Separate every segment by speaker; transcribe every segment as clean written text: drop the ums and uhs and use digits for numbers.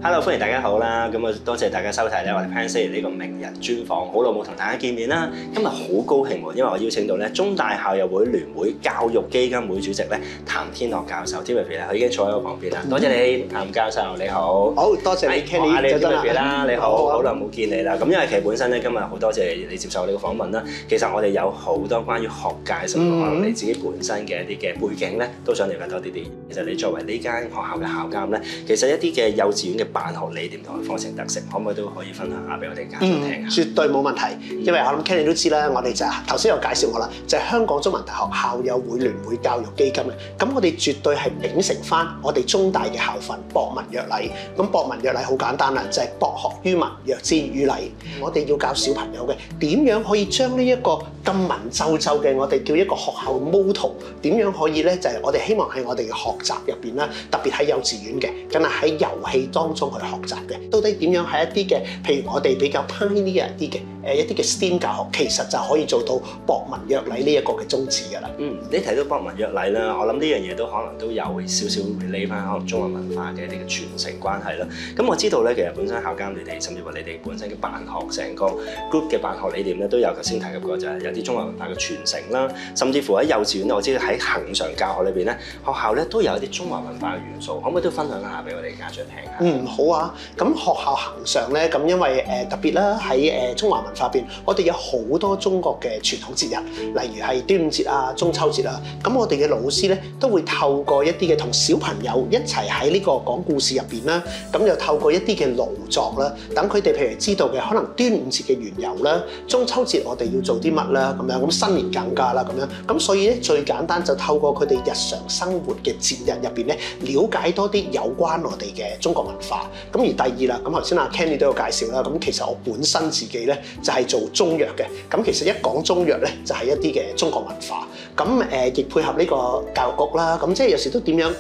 Speaker 1: Hello， 歡迎大家好啦！咁啊，多謝大家收睇咧，我哋 Pan Sir 呢個名人專訪，好耐冇同大家見面啦。今日好高興喎，因為我邀請到咧中大校友會聯會教育基金會主席咧譚天樂教授 Timothy 咧，佢已經坐喺我旁邊啦。多謝你，譚教授，你好。
Speaker 2: 好多謝你 Kenny，
Speaker 1: Timothy 啦，你好，好耐冇見你啦。咁因為其實本身咧今日好多謝你接受我呢個訪問啦。其實我哋有好多關於學界，甚至可能你自己本身嘅一啲嘅背景咧，都想了解多啲啲。其實你作為呢間學校嘅校監咧，其實一啲嘅幼稚園嘅辦學理念同課程特色，可唔可以都可以分享下俾我哋家長聽下？
Speaker 2: 絕對冇問題，因為我諗 Kenny 都知啦，我哋就頭先有介紹過啦，就係香港中文大學校友會聯會教育基金嘅。咁我哋絕對係秉承翻我哋中大嘅校訓博文約禮。咁博文約禮好簡單啦，就係博學於文，約之於禮。我哋要教小朋友嘅點樣可以將呢一個咁文縐縐嘅我哋叫一個學校 motto， 點樣可以咧？就係我哋希望喺我哋嘅學習入邊啦，特別喺幼稚園嘅，梗係喺遊戲當中去學習嘅。到底點樣喺一啲嘅，譬如我哋比較 pioneer 啲嘅一啲嘅 STEAM 教學，其實就可以做到博文約禮呢一個嘅宗旨㗎啦。
Speaker 1: 你提到博文約禮啦，我諗呢樣嘢都可能都有少少 relate 翻可能中華文化嘅一啲嘅傳承關係啦。咁我知道咧，其實本身校監你哋，甚至乎你哋本身嘅辦學成個 group 嘅辦學理念咧，都有頭先提及過，就係有啲中華文化嘅傳承啦，甚至乎喺幼稚園，我知道喺恆常教學裏邊咧，學校咧都有一啲中華文化嘅元素，可唔可以都分享下俾我哋家長聽下？
Speaker 2: 好啊。咁學校恆常咧，咁因為特別啦喺中華文化入邊，我哋有好多中國嘅傳統節日，例如係端午節啊、中秋節啊。咁我哋嘅老師咧都會透過一啲嘅同小朋友一齊喺呢個講故事入邊啦，咁又透過一啲嘅勞作啦，等佢哋譬如知道嘅可能端午節嘅緣由啦，中秋節我哋要做啲乜啦，咁樣咁新年更加啦咁樣。咁所以咧最簡單就透過佢哋日常生活嘅節日入邊咧，了解多啲有關我哋嘅中國文化。咁而第二啦，咁頭先阿 Kenny 都有介紹啦。咁其實我本身自己咧就係做中藥嘅。咁其實一講中藥咧，就係一啲嘅中國文化。咁亦配合呢個教育局啦。咁即係有時都點樣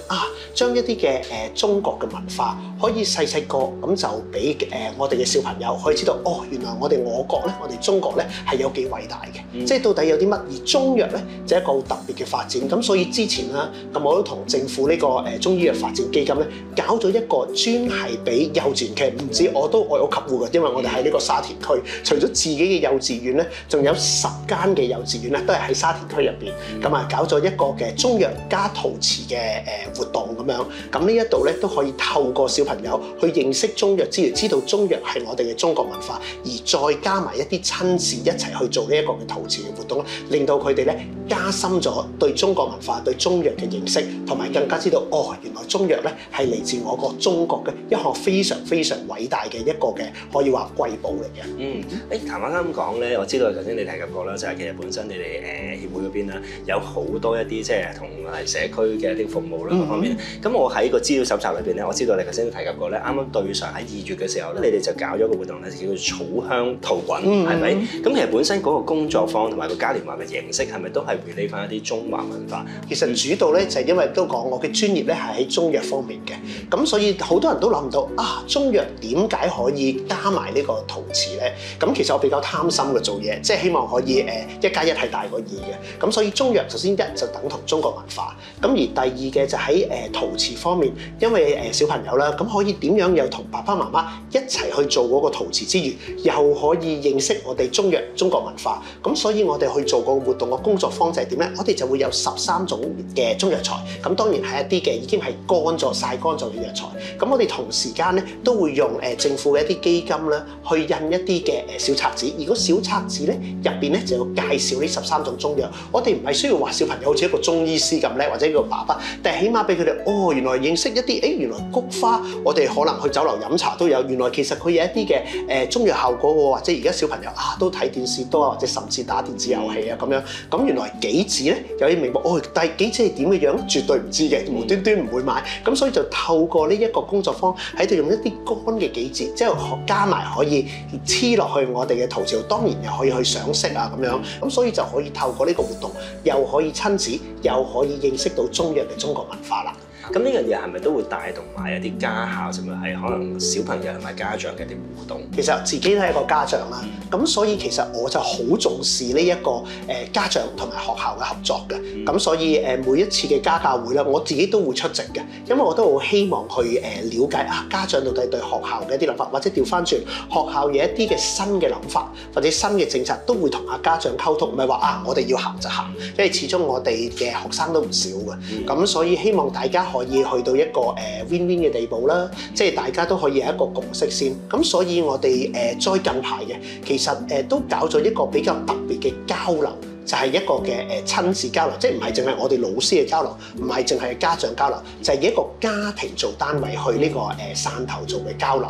Speaker 2: 將一啲嘅中國嘅文化可以細細個咁就俾我哋嘅小朋友可以知道，原來我國咧，我哋中國咧係有幾偉大嘅。即係到底有啲乜？而中藥咧就係一個好特別嘅發展。咁所以之前啦，咁我都同政府呢個中醫藥發展基金咧搞咗一個專係俾幼稚園嘅，唔止我都愛屋及烏嘅，因為我哋喺呢個沙田區，除咗自己嘅幼稚園咧，仲有10間嘅幼稚園咧，都係喺沙田區入邊。咁搞咗一個嘅中藥加陶瓷嘅活動咁樣。咁呢一度咧都可以透過小朋友去認識中藥之餘，知道中藥係我哋嘅中國文化，而再加埋一啲親子一齊去做呢一個嘅陶瓷嘅活動，令到佢哋咧加深咗對中國文化、對中藥嘅認識，同埋更加知道原來中藥咧係嚟自我國中國嘅一項非常非常偉大嘅一個嘅可以話瑰寶嚟嘅。
Speaker 1: 譚啱啱講咧，我知道頭先你提及過啦，就係其實本身你哋協會嗰邊啦，有好多一啲即係同社區嘅一啲服務啦各方面。咁我喺個資料搜集裏邊咧，我知道你頭先提及過咧，啱啱對上喺2月嘅時候咧，你哋就搞咗個活動咧，叫做草香陶滾，係咪？咁其實本身嗰個工作坊同埋個嘉年華嘅形式係咪都係回歸翻一啲中華文化？
Speaker 2: 其實主導咧就係因為都講我嘅專業咧係喺中藥方面嘅，咁所以好多人都諗唔到中藥點解可以加埋呢個陶瓷咧？咁其實我比較貪心嘅做嘢，即係希望可以1+1係大過2嘅。咁所以中藥首先1就等同中國文化，咁而第二嘅就喺陶瓷方面，因為小朋友啦，咁可以點樣又同爸爸媽媽一齊去做嗰個陶瓷之餘，又可以認識我哋中藥中國文化。咁所以我哋去做個活動嘅工作方就係點咧？我哋就會有13種嘅中藥材，咁當然係一啲嘅已經係曬乾咗嘅藥材。咁我哋同時間咧都會用政府嘅一啲基金啦，去印一啲嘅小冊子。而個小冊子咧入邊咧就要介紹呢13種中藥。我哋唔係需要話小朋友好似一個中醫師咁叻，或者一個爸爸，但係起碼俾佢哋原來認識一啲原來菊花，我哋可能去酒樓飲茶都有。原來其實佢有一啲嘅中藥效果喎，或者而家小朋友都睇電視多啊，或者甚至打電子遊戲啊咁樣。咁原來杞子咧有啲明白但係杞子係點嘅樣，絕對唔知嘅，無端端唔會買。咁所以就透過呢一個工作坊喺度用一啲乾嘅杞子，即係加埋可以黐落去我哋嘅陶瓷，當然又可以去上色啊咁樣。咁所以就可以透過呢個活動，又可以親子，又可以認識到中藥嘅中國文化啦。
Speaker 1: 咁呢樣嘢係咪都會帶動埋一啲家校，甚至係可能小朋友同埋家長嘅一啲互動？
Speaker 2: 其實自己都係一個家長啦，咁所以其實我就好重視呢一個家長同埋學校嘅合作嘅。咁所以每一次嘅家教會咧，我自己都會出席嘅，因為我都好希望去了解家長到底對學校嘅一啲諗法，或者調翻轉學校有一啲嘅新嘅諗法或者新嘅政策，都會同家長溝通，唔係話我哋要行就行，因為始終我哋嘅學生都唔少嘅，咁所以希望大家可以去到一個win-win 嘅地步啦，即係大家都可以有一個共識先。咁所以我哋再近排嘅，其實都搞咗一個比較特別嘅交流。就係一個嘅親子交流，即係唔係淨係我哋老師嘅交流，唔係淨係家長交流，就係以一個家庭做單位去呢個汕頭做嘅交流。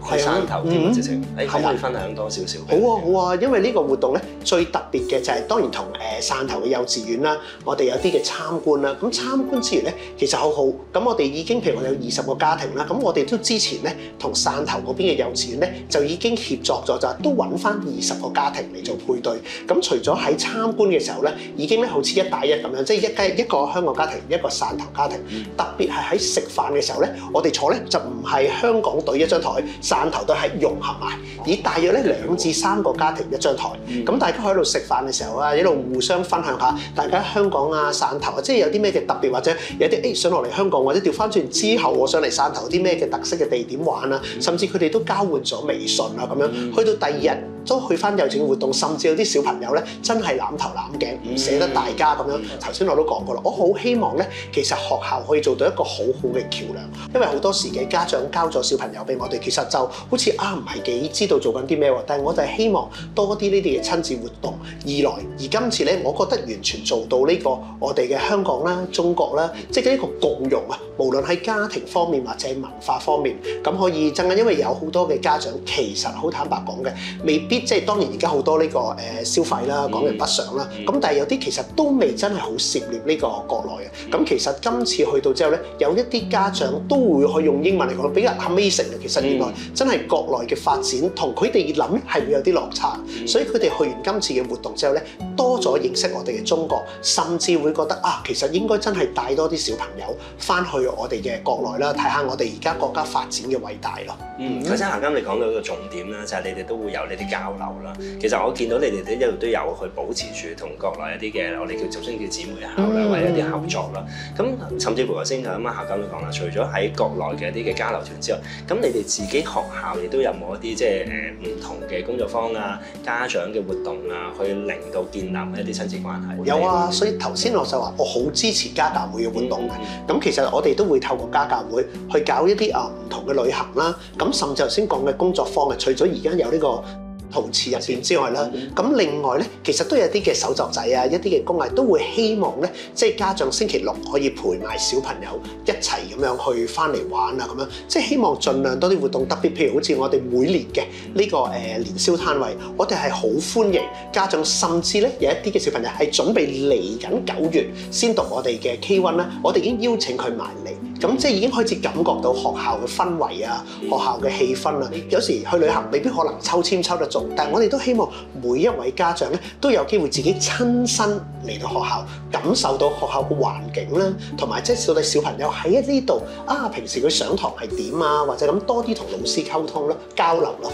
Speaker 1: 去汕頭添啊，直情，你可唔可以分享多少少？
Speaker 2: 好啊，因為呢個活動咧最特別嘅就係當然同汕頭嘅幼稚園啦，我哋有啲嘅參觀啦。咁參觀之餘咧，其實好好。咁我哋已經譬如話有20個家庭啦，咁我哋都之前咧同汕頭嗰邊嘅幼稚園咧就已經協作咗，就都揾翻20個家庭嚟做配對。咁除咗喺參觀嘅時候咧，已經咧好似1打1咁樣，即係一個香港家庭，一個汕頭家庭。特別係喺食飯嘅時候咧，我哋坐咧就唔係香港隊一張台，汕頭隊係融合埋，以大約咧2至3個家庭一張台。咁大家喺度食飯嘅時候啊，一路互相分享下大家香港啊、汕頭啊，即係有啲咩嘅特別，或者有啲想落嚟香港，或者調翻轉之後我想嚟汕頭啲咩嘅特色嘅地點玩啊，甚至佢哋都交換咗微信啊咁樣，去到第2日都去翻幼稚園活動，甚至有啲小朋友咧真係攬頭攬頸，唔捨得大家咁樣。頭先我都講過啦，我好希望咧，其實學校可以做到一個好好嘅橋梁，因為好多時嘅家長交咗小朋友俾我哋，其實就好似唔係幾知道做緊啲咩喎，但係我就係希望多啲呢啲嘅親子活動。而今次咧，我覺得完全做到呢個我哋嘅香港啦、中國啦，即係呢個共融啊，無論喺家庭方面或者係文化方面，咁可以增加。因為有好多嘅家長其實好坦白講嘅，未必即係當然而家好多呢個消費啦，港人北上啦，咁但係有啲其實都未真係好涉獵呢個國內嘅。咁其實今次去到之後咧，有一啲家長都會去用英文嚟講，比較 amazing 嘅。其實原來真係國內嘅發展同佢哋諗係會有啲落差，所以佢哋去完今次嘅活動之後咧，多咗認識我哋嘅中國，甚至會覺得其實應該真係帶多啲小朋友翻去我哋嘅國內啦，睇下我哋而家國家發展嘅偉大咯。
Speaker 1: 頭先啱你講到一個重點啦，就係你哋都會有呢啲交流啦。其實我見到你哋一路都有去保持住同國內一啲嘅我哋叫做姊妹校啦，或者一啲合作啦。咁甚至乎頭先校監都講啦，除咗喺國內嘅一啲嘅交流團之外，咁你哋自己學校亦都有冇一啲即係唔同嘅工作坊啊、家長嘅活動啊，去令到建立一啲親子關係？
Speaker 2: 有啊，所以頭先我就話我好支持家教會嘅活動嘅。咁其實我哋都會透過家教會去搞一啲唔同嘅旅行啦。咁甚至頭先講嘅工作坊除咗而家有呢個陶瓷入邊之外啦，咁另外咧，其實都有啲嘅手作仔啊，一啲嘅工藝都會希望咧，即係家長星期6可以陪埋小朋友一齊咁樣去翻嚟玩啊，咁樣即係希望盡量多啲活動，特別譬如好似我哋每年嘅呢個年宵攤位，我哋係好歡迎家長，甚至咧有一啲嘅小朋友係準備嚟緊9月先讀我哋嘅 K1 啦，我哋已經邀請佢埋嚟。咁即係已經開始感覺到學校嘅氛圍啊，學校嘅氣氛啊。有時去旅行未必可能抽籤抽得中，但係我哋都希望每一位家長咧都有機會自己親身嚟到學校，感受到學校嘅環境啦，同埋即係到底小朋友喺呢度平時佢上堂係點啊，或者咁多啲同老師溝通啦、交流咯。